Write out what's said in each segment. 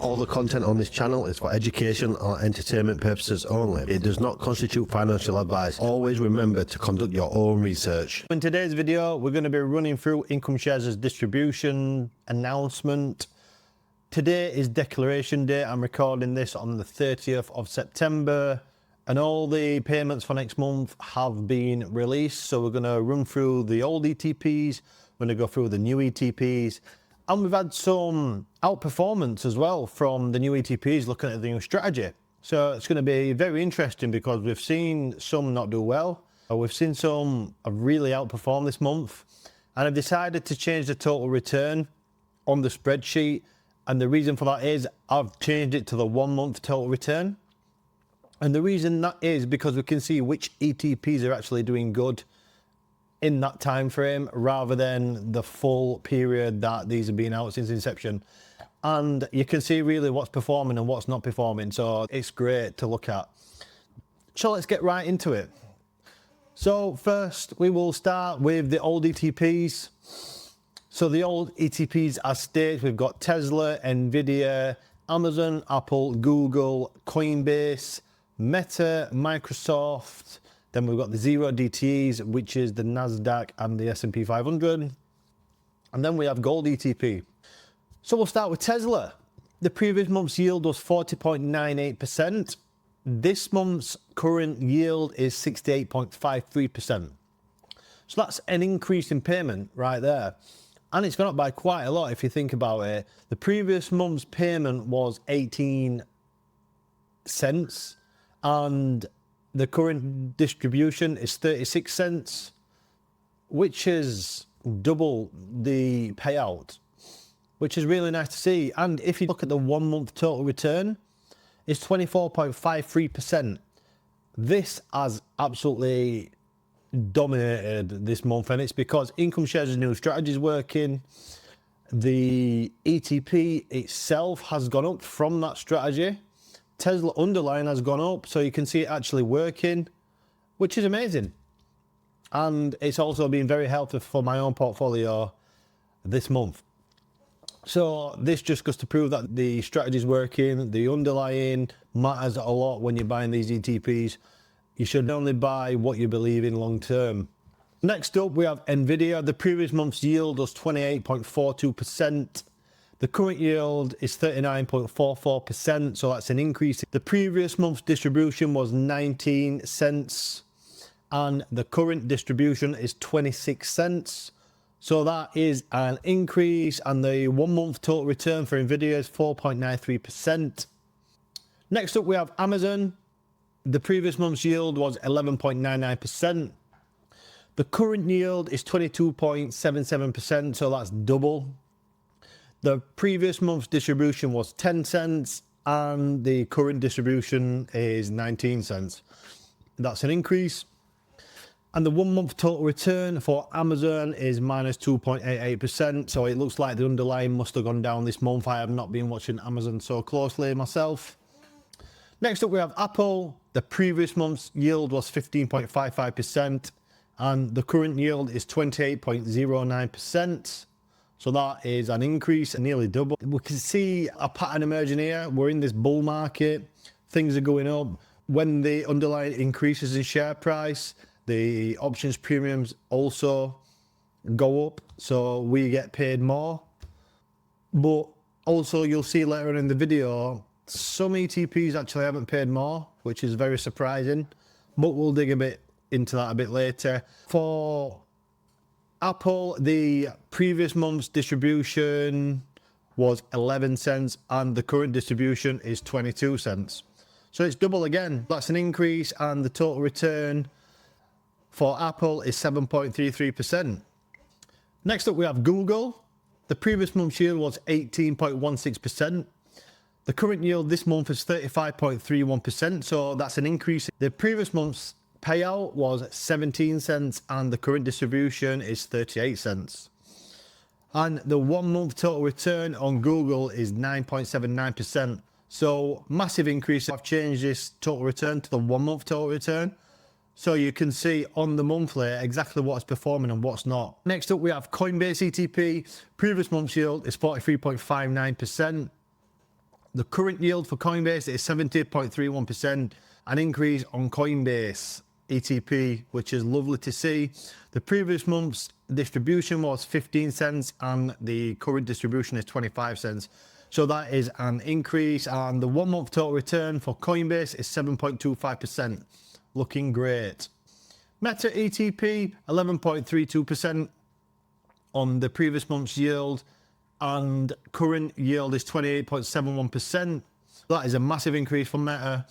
All the content on this channel is for education or entertainment purposes only. It does not constitute financial advice. Always remember to conduct your own research. In today's video, we're going to be running through Income Shares' distribution announcement. Today is declaration day. I'm recording this on the 30th of September and all the payments for next month have been released. So we're going to run through the old ETPs, we're going to go through the new ETPs. And we've had some outperformance as well from the new ETPs looking at the new strategy. So it's going to be very interesting because we've seen some not do well. We've seen some have really outperformed this month. And I've decided to change the total return on the spreadsheet. And the reason for that is I've changed it to the 1 month total return. And the reason that is because we can see which ETPs are actually doing good in that time frame rather than the full period that these have been out since inception. And you can see really what's performing and what's not performing. So it's great to look at. So let's get right into it. So first we will start with the old ETPs. So the old ETPs as stated, we've got Tesla, Nvidia, Amazon, Apple, Google, Coinbase, Meta, Microsoft. Then we've got the zero DTEs, which is the NASDAQ and the S&P 500. And then we have gold ETP. So we'll start with Tesla. The previous month's yield was 40.98%. This month's current yield is 68.53%. So that's an increase in payment right there. And it's gone up by quite a lot if you think about it. The previous month's payment was 18 cents and the current distribution is 36 cents, which is double the payout, which is really nice to see. And if you look at the 1 month total return, it's 24.53%. This has absolutely dominated this month, and it's because Income Shares' new strategy is working. The ETP itself has gone up from that strategy. Tesla underlying has gone up, so you can see it actually working, which is amazing. And it's also been very helpful for my own portfolio this month. So this just goes to prove that the strategy is working. The underlying matters a lot when you're buying these ETPs. You should only buy what you believe in long term. Next up, we have Nvidia. The previous month's yield was 28.42%. The current yield is 39.44%, so that's an increase. The previous month's distribution was 19 cents, and the current distribution is 26 cents. So that is an increase, and the 1 month total return for Nvidia is 4.93%. Next up, we have Amazon. The previous month's yield was 11.99%. The current yield is 22.77%, so that's double. The previous month's distribution was 10 cents and the current distribution is 19 cents. That's an increase. And the 1 month total return for Amazon is minus 2.88%. So it looks like the underlying must have gone down this month. I have not been watching Amazon so closely myself. Next up, we have Apple. The previous month's yield was 15.55% and the current yield is 28.09%. So that is an increase, nearly double. We can see a pattern emerging here. We're in this bull market. Things are going up. When the underlying increases in share price, the options premiums also go up. So we get paid more. But also you'll see later on in the video, some ETPs actually haven't paid more, which is very surprising. But we'll dig a bit into that a bit later. For Apple, the previous month's distribution was 11 cents and the current distribution is 22 cents. So it's double again. That's an increase, and the total return for Apple is 7.33%. Next up, we have Google. The previous month's yield was 18.16%. The current yield this month is 35.31%, so that's an increase. The previous month's payout was 17 cents and the current distribution is 38 cents. And the 1 month total return on Google is 9.79%. So massive increase. I've changed this total return to the 1 month total return. So you can see on the monthly exactly what's performing and what's not. Next up, we have Coinbase ETP. Previous month's yield is 43.59%. The current yield for Coinbase is 70.31%, an increase on Coinbase ETP, which is lovely to see. The previous month's distribution was 15 cents and the current distribution is 25 cents. So that is an increase, and the 1 month total return for Coinbase is 7.25%. Looking great. Meta ETP 11.32% on the previous month's yield, and current yield is 28.71%. That is a massive increase for Meta.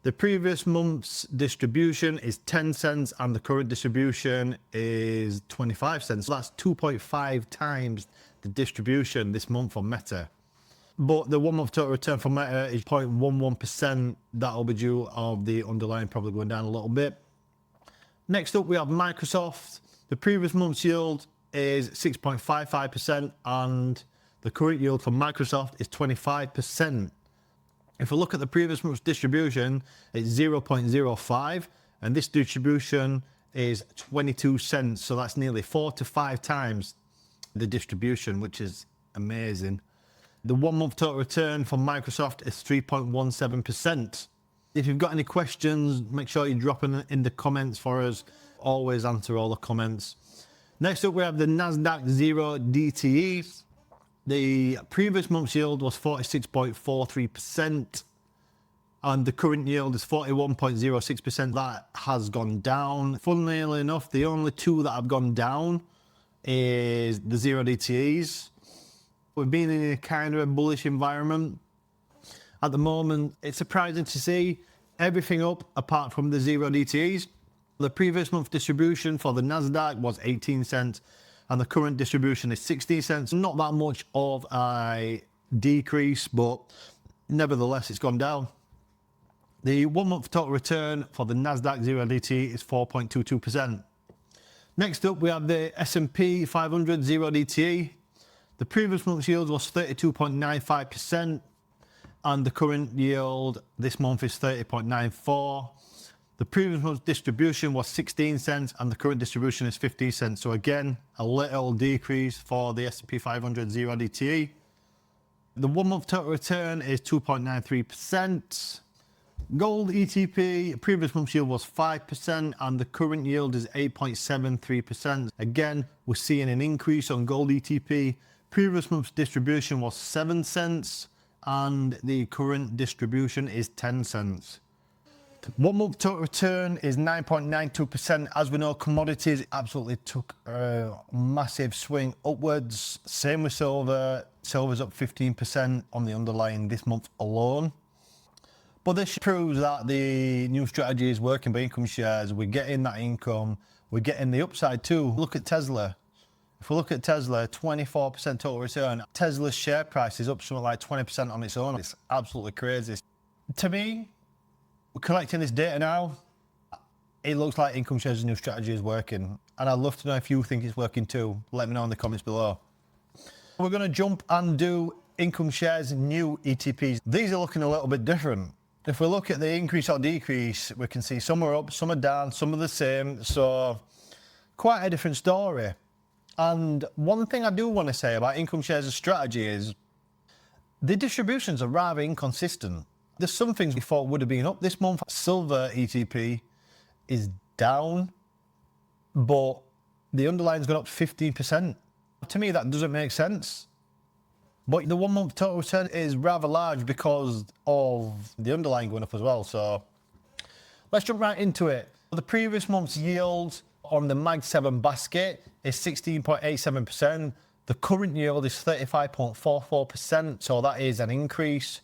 The previous month's distribution is 10 cents and the current distribution is 25 cents. So that's 2.5 times the distribution this month for Meta. But the 1 month total return for Meta is 0.11%. That'll be due of the underlying probably going down a little bit. Next up, we have Microsoft. The previous month's yield is 6.55% and the current yield for Microsoft is 25%. If we look at the previous month's distribution, it's 0.05 and this distribution is 22 cents. So that's nearly 4 to 5 times the distribution, which is amazing. The 1 month total return for Microsoft is 3.17%. If you've got any questions, make sure you drop them in the comments for us. Always answer all the comments. Next up, we have the Nasdaq 0 DTE. The previous month's yield was 46.43% and the current yield is 41.06%. That has gone down. Funnily enough, the only two that have gone down is the 0 DTEs. We've been in a kind of a bullish environment. At the moment, it's surprising to see everything up apart from the 0 DTEs. The previous month distribution for the Nasdaq was 18 cents and the current distribution is 16 cents. Not that much of a decrease, but nevertheless, it's gone down. The 1 month total return for the Nasdaq 0 DTE is 4.22%. Next up, we have the S&P 500 0 DTE. The previous month's yield was 32.95% and the current yield this month is 30.94%. The previous month's distribution was 16 cents and the current distribution is 15 cents. So again, a little decrease for the S&P 500 0 DTE. The 1 month total return is 2.93%. Gold ETP, previous month's yield was 5% and the current yield is 8.73%. Again, we're seeing an increase on gold ETP. Previous month's distribution was 7 cents and the current distribution is 10 cents. 1 month total return is 9.92%. As we know, commodities absolutely took a massive swing upwards. Same with silver. Silver's up 15% on the underlying this month alone. But this proves that the new strategy is working by Income Shares. We're getting that income. We're getting the upside too. Look at Tesla. If we look at Tesla, 24% total return. Tesla's share price is up something like 20% on its own. It's absolutely crazy. To me, we're collecting this data now. It looks like Income Shares' new strategy is working. And I'd love to know if you think it's working too. Let me know in the comments below. We're going to jump and do Income Shares' new ETPs. These are looking a little bit different. If we look at the increase or decrease, we can see some are up, some are down, some are the same. So quite a different story. And one thing I do want to say about Income Shares' strategy is the distributions are rather inconsistent. There's some things we thought would have been up this month. Silver ETP is down, but the underlying's gone up 15%. To me, that doesn't make sense. But the 1 month total return is rather large because of the underlying going up as well. So let's jump right into it. The previous month's yield on the Mag 7 basket is 16.87%. The current yield is 35.44%. So that is an increase.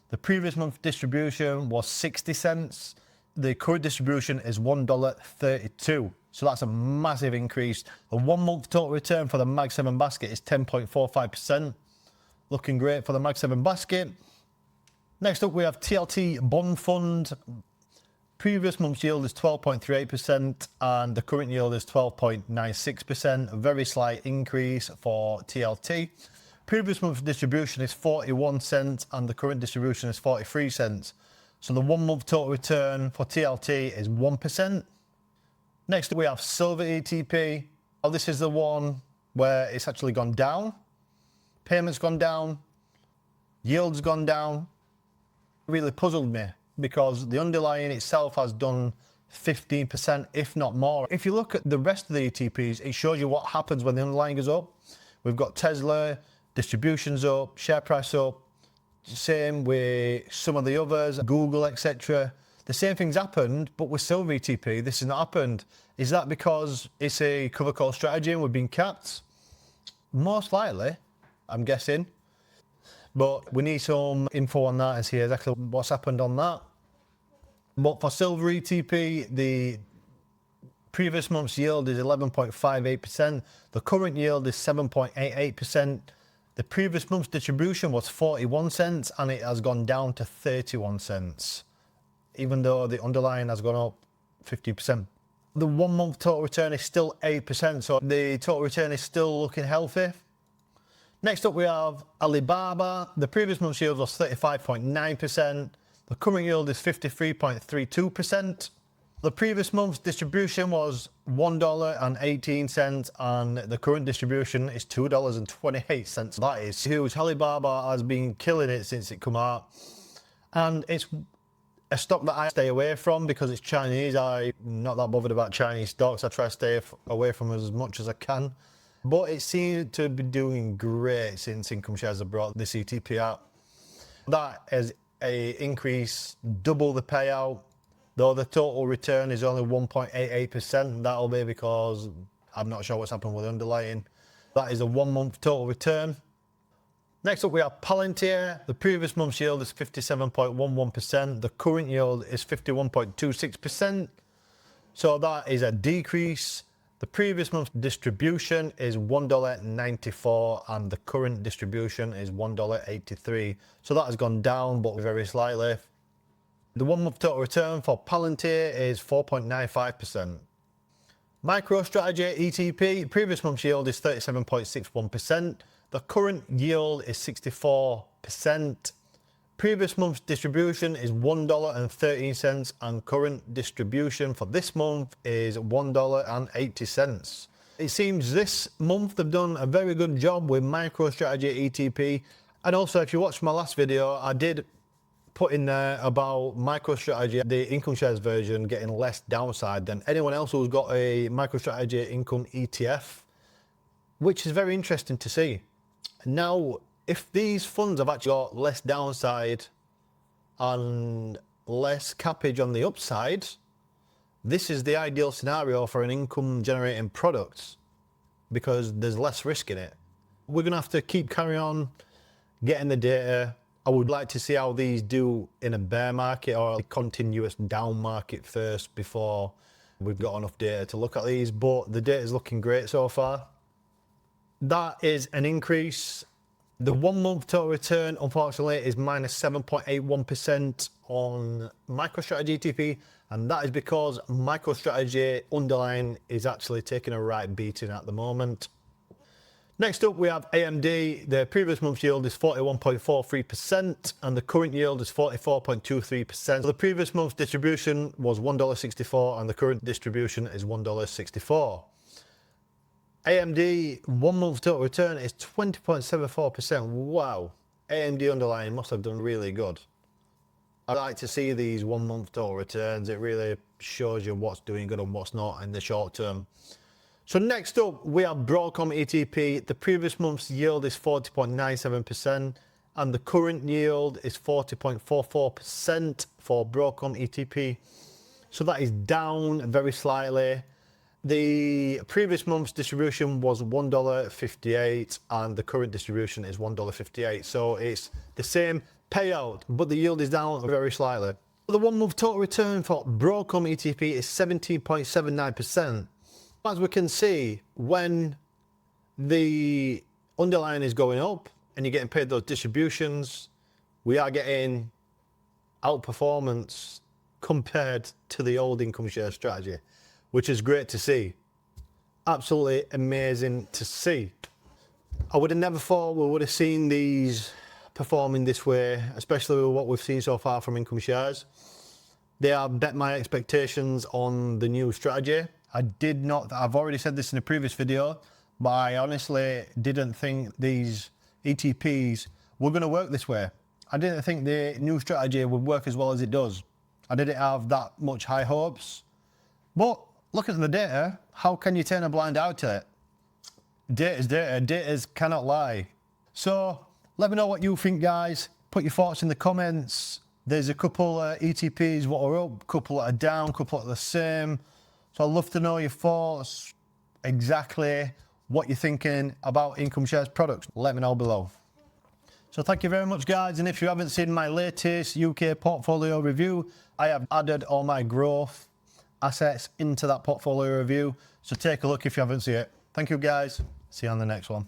The previous month's distribution was 60 cents. The current distribution is $1.32. So that's a massive increase. The 1 month total return for the Mag 7 basket is 10.45%. Looking great for the Mag 7 basket. Next up, we have TLT Bond Fund. Previous month's yield is 12.38% and the current yield is 12.96%. A very slight increase for TLT. Previous month's distribution is 41 cents and the current distribution is 43 cents. So the 1 month total return for TLT is 1%. Next we have Silver ETP. Oh, this is the one where it's actually gone down. Payment's gone down. Yield's gone down. Really puzzled me because the underlying itself has done 15%, if not more. If you look at the rest of the ETPs, it shows you what happens when the underlying goes up. We've got Tesla, distributions up, share price up. Same with some of the others, Google, etc. The same thing's happened, but with Silver ETP, this has not happened. Is that because it's a cover call strategy and we've been capped? Most likely, I'm guessing. But we need some info on that and see exactly what's happened on that. But for Silver ETP, the previous month's yield is 11.58%. The current yield is 7.88%. The previous month's distribution was 41 cents and it has gone down to 31 cents, even though the underlying has gone up 50%. The 1 month total return is still 8%, so the total return is still looking healthy. Next up we have Alibaba. The previous month's yield was 35.9%. The current yield is 53.32%. The previous month's distribution was $1.18 and the current distribution is $2.28. That is huge. Alibaba has been killing it since it come out. And it's a stock that I stay away from because it's Chinese. I'm not that bothered about Chinese stocks. I try to stay away from as much as I can. But it seems to be doing great since Income Shares have brought this ETP out. That is an increase, double the payout, though the total return is only 1.88%. That'll be because I'm not sure what's happened with the underlying. That is a 1 month total return. Next up we have Palantir. The previous month's yield is 57.11%. The current yield is 51.26%. So that is a decrease. The previous month's distribution is $1.94 and the current distribution is $1.83. So that has gone down, but very slightly. The 1 month total return for Palantir is 4.95%. MicroStrategy ETP, previous month's yield is 37.61%. The current yield is 64%. Previous month's distribution is $1.13 and current distribution for this month is $1.80. It seems this month they've done a very good job with MicroStrategy ETP. And also if you watched my last video, I did put in there about MicroStrategy, the Income Shares version, getting less downside than anyone else who's got a MicroStrategy income ETF, which is very interesting to see. Now, if these funds have actually got less downside and less cappage on the upside, this is the ideal scenario for an income generating product because there's less risk in it. We're going to have to keep carrying on getting the data. I would like to see how these do in a bear market or a continuous down market first before we've got enough data to look at these, but the data is looking great so far. That is an increase. The 1 month total return, unfortunately, is minus 7.81% on MicroStrategy ETP, and that is because MicroStrategy underlying is actually taking a right beating at the moment. Next up, we have AMD. The previous month's yield is 41.43%, and the current yield is 44.23%. The previous month's distribution was $1.64, and the current distribution is $1.64. AMD 1 month total return is 20.74%. Wow. AMD underlying must have done really good. I like to see these 1 month total returns. It really shows you what's doing good and what's not in the short term. So next up, we have Broadcom ETP. The previous month's yield is 40.97% and the current yield is 40.44% for Broadcom ETP. So that is down very slightly. The previous month's distribution was $1.58 and the current distribution is $1.58. So it's the same payout, but the yield is down very slightly. The 1 month total return for Broadcom ETP is 17.79%. As we can see, when the underlying is going up and you're getting paid those distributions, we are getting outperformance compared to the old income share strategy, which is great to see. Absolutely amazing to see. I would have never thought we would have seen these performing this way, especially with what we've seen so far from Income Shares. They have bet my expectations on the new strategy. I've already said this in a previous video, but I honestly didn't think these ETPs we're going to work this way. I didn't think the new strategy would work as well as it does. I didn't have that much high hopes. But looking at the data, how can you turn a blind eye to it? Data's data. Data cannot lie. So let me know what you think, guys. Put your thoughts in the comments. There's a couple ETPs what are up, couple that are down, couple that are the same. So I'd love to know your thoughts, exactly what you're thinking about Income Shares products. Let me know below. So thank you very much, guys. And if you haven't seen my latest UK portfolio review, I have added all my growth assets into that portfolio review. So take a look if you haven't seen it. Thank you, guys. See you on the next one.